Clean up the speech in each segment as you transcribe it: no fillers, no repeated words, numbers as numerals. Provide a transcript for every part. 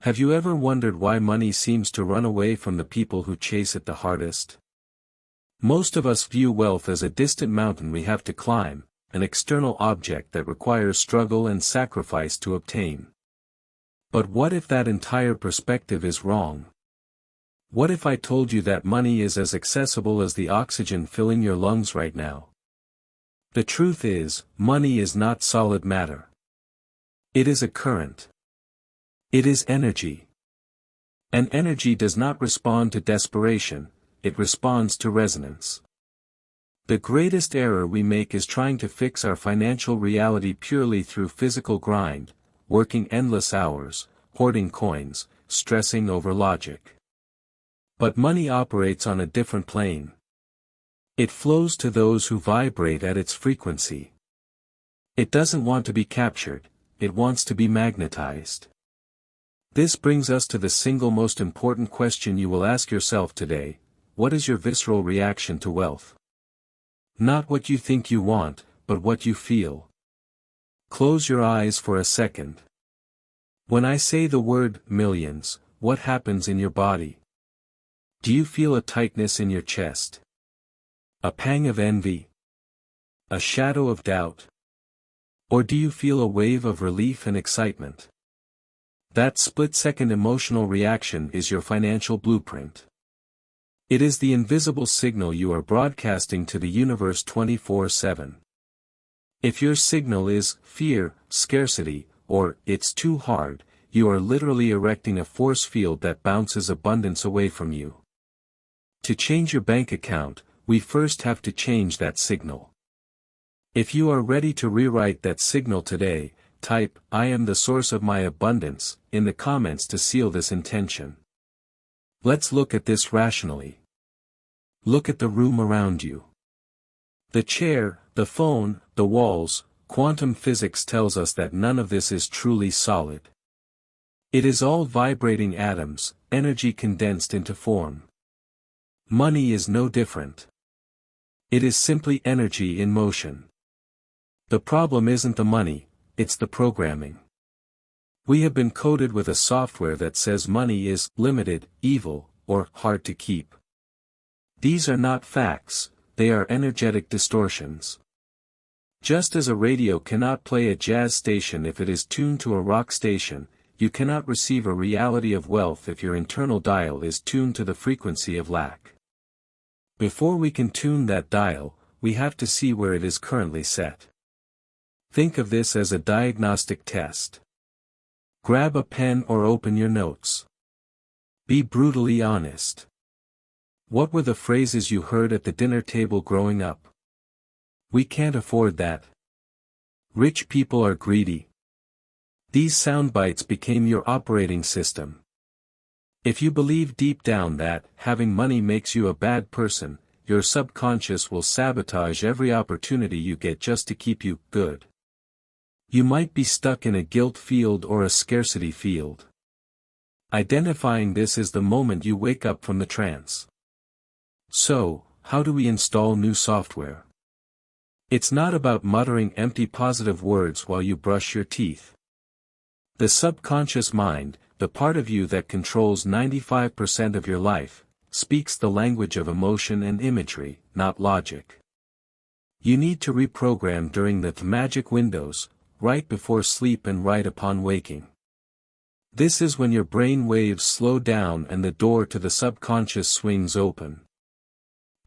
Have you ever wondered why money seems to run away from the people who chase it the hardest? Most of us view wealth as a distant mountain we have to climb, an external object that requires struggle and sacrifice to obtain. But what if that entire perspective is wrong? What if I told you that money is as accessible as the oxygen filling your lungs right now? The truth is, money is not solid matter. It is a current. It is energy. And energy does not respond to desperation, it responds to resonance. The greatest error we make is trying to fix our financial reality purely through physical grind, working endless hours, hoarding coins, stressing over logic. But money operates on a different plane. It flows to those who vibrate at its frequency. It doesn't want to be captured, it wants to be magnetized. This brings us to the single most important question you will ask yourself today: what is your visceral reaction to wealth? Not what you think you want, but what you feel. Close your eyes for a second. When I say the word millions, what happens in your body? Do you feel a tightness in your chest? A pang of envy? A shadow of doubt? Or do you feel a wave of relief and excitement? That split-second emotional reaction is your financial blueprint. It is the invisible signal you are broadcasting to the universe 24/7. If your signal is fear, scarcity, or it's too hard, you are literally erecting a force field that bounces abundance away from you. To change your bank account, we first have to change that signal. If you are ready to rewrite that signal today, type "I am the source of my abundance" in the comments to seal this intention. Let's look at this rationally. Look at the room around you. The chair, the phone, the walls. Quantum physics tells us that none of this is truly solid. It is all vibrating atoms, energy condensed into form. Money is no different. It is simply energy in motion. The problem isn't the money, it's the programming. We have been coded with a software that says money is limited, evil, or hard to keep. These are not facts, they are energetic distortions. Just as a radio cannot play a jazz station if it is tuned to a rock station, you cannot receive a reality of wealth if your internal dial is tuned to the frequency of lack. Before we can tune that dial, we have to see where it is currently set. Think of this as a diagnostic test. Grab a pen or open your notes. Be brutally honest. What were the phrases you heard at the dinner table growing up? "We can't afford that." "Rich people are greedy." These sound bites became your operating system. If you believe deep down that having money makes you a bad person, your subconscious will sabotage every opportunity you get just to keep you good. You might be stuck in a guilt field or a scarcity field. Identifying this is the moment you wake up from the trance. So, how do we install new software? It's not about muttering empty positive words while you brush your teeth. The subconscious mind, the part of you that controls 95% of your life, speaks the language of emotion and imagery, not logic. You need to reprogram during the magic windows, right before sleep and right upon waking. This is when your brain waves slow down and the door to the subconscious swings open.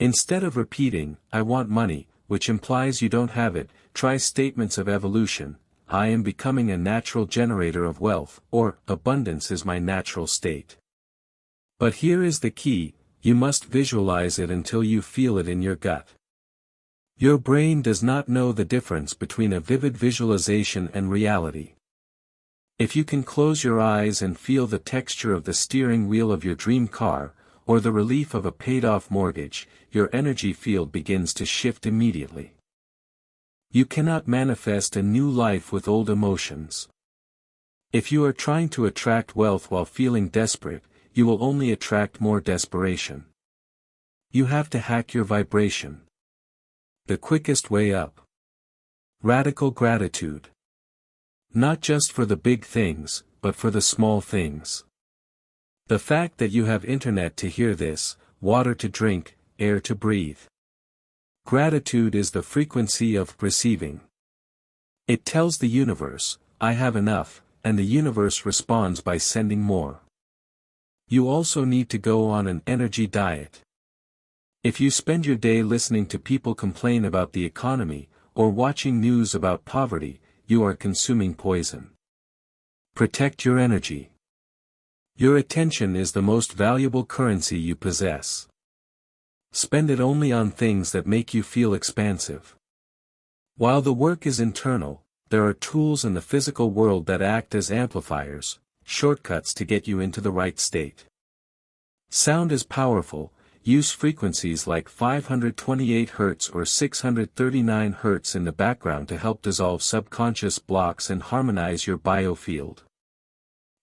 Instead of repeating, "I want money," which implies you don't have it, try statements of evolution: "I am becoming a natural generator of wealth," or "Abundance is my natural state." But here is the key: you must visualize it until you feel it in your gut. Your brain does not know the difference between a vivid visualization and reality. If you can close your eyes and feel the texture of the steering wheel of your dream car, or the relief of a paid-off mortgage, your energy field begins to shift immediately. You cannot manifest a new life with old emotions. If you are trying to attract wealth while feeling desperate, you will only attract more desperation. You have to hack your vibration. The quickest way up. Radical gratitude. Not just for the big things, but for the small things. The fact that you have internet to hear this, water to drink, air to breathe. Gratitude is the frequency of receiving. It tells the universe, I have enough, and the universe responds by sending more. You also need to go on an energy diet. If you spend your day listening to people complain about the economy, or watching news about poverty, you are consuming poison. Protect your energy. Your attention is the most valuable currency you possess. Spend it only on things that make you feel expansive. While the work is internal, there are tools in the physical world that act as amplifiers, shortcuts to get you into the right state. Sound is powerful. Use frequencies like 528 Hz or 639 Hz in the background to help dissolve subconscious blocks and harmonize your biofield.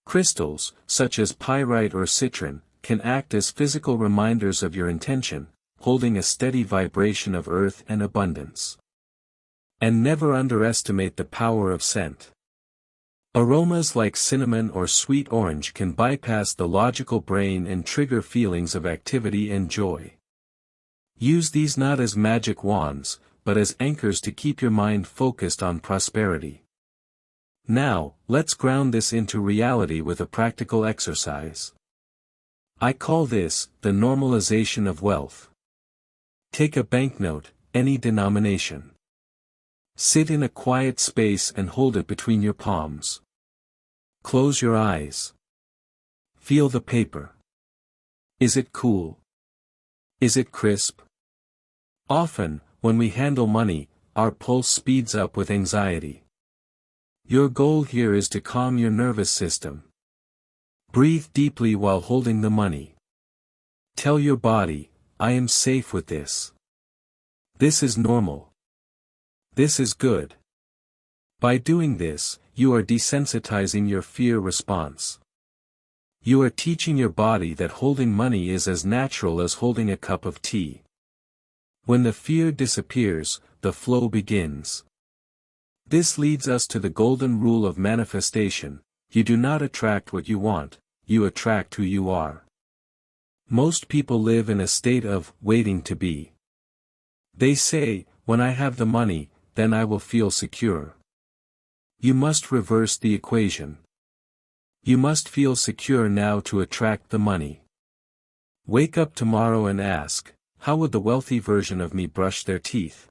Crystals, such as pyrite or citron, can act as physical reminders of your intention, holding a steady vibration of earth and abundance. And never underestimate the power of scent. Aromas like cinnamon or sweet orange can bypass the logical brain and trigger feelings of activity and joy. Use these not as magic wands, but as anchors to keep your mind focused on prosperity. Now, let's ground this into reality with a practical exercise. I call this the normalization of wealth. Take a banknote, any denomination. Sit in a quiet space and hold it between your palms. Close your eyes. Feel the paper. Is it cool? Is it crisp? Often, when we handle money, our pulse speeds up with anxiety. Your goal here is to calm your nervous system. Breathe deeply while holding the money. Tell your body, I am safe with this. This is normal. This is good. By doing this, you are desensitizing your fear response. You are teaching your body that holding money is as natural as holding a cup of tea. When the fear disappears, the flow begins. This leads us to the golden rule of manifestation: you do not attract what you want, you attract who you are. Most people live in a state of waiting to be. They say, when I have the money, then I will feel secure. You must reverse the equation. You must feel secure now to attract the money. Wake up tomorrow and ask, how would the wealthy version of me brush their teeth?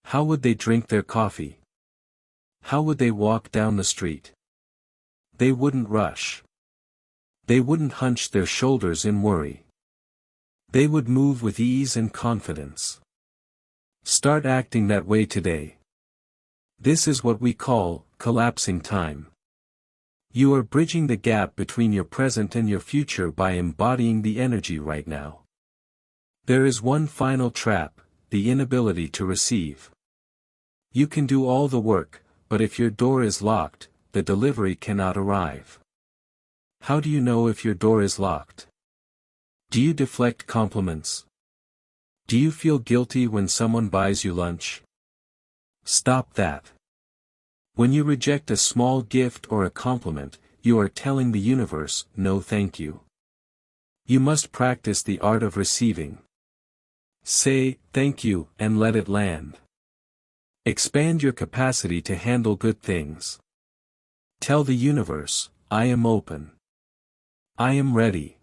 How would they drink their coffee? How would they walk down the street? They wouldn't rush. They wouldn't hunch their shoulders in worry. They would move with ease and confidence. Start acting that way today. This is what we call collapsing time. You are bridging the gap between your present and your future by embodying the energy right now. There is one final trap: the inability to receive. You can do all the work, but if your door is locked, the delivery cannot arrive. How do you know if your door is locked? Do you deflect compliments? Do you feel guilty when someone buys you lunch? Stop that. When you reject a small gift or a compliment, you are telling the universe, no thank you. You must practice the art of receiving. Say, thank you, and let it land. Expand your capacity to handle good things. Tell the universe, I am open. I am ready.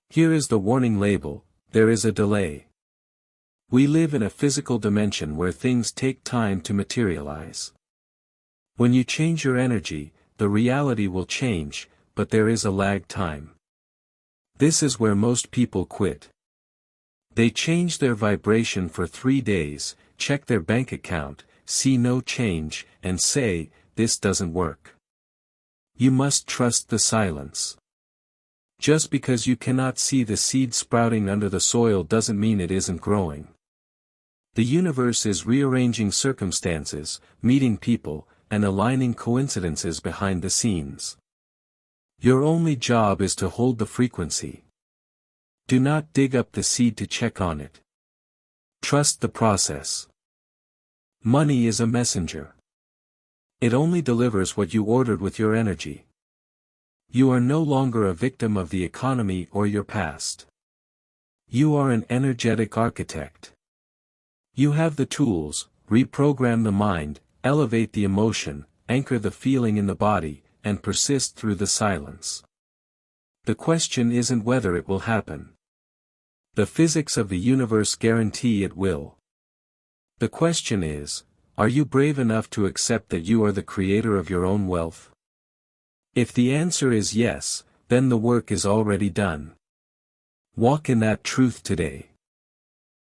Here is the warning label: there is a delay. We live in a physical dimension where things take time to materialize. When you change your energy, the reality will change, but there is a lag time. This is where most people quit. They change their vibration for 3 days, check their bank account, see no change, and say, this doesn't work. You must trust the silence. Just because you cannot see the seed sprouting under the soil doesn't mean it isn't growing. The universe is rearranging circumstances, meeting people, and aligning coincidences behind the scenes. Your only job is to hold the frequency. Do not dig up the seed to check on it. Trust the process. Money is a messenger. It only delivers what you ordered with your energy. You are no longer a victim of the economy or your past. You are an energetic architect. You have the tools: reprogram the mind, elevate the emotion, anchor the feeling in the body, and persist through the silence. The question isn't whether it will happen. The physics of the universe guarantee it will. The question is, are you brave enough to accept that you are the creator of your own wealth? If the answer is yes, then the work is already done. Walk in that truth today.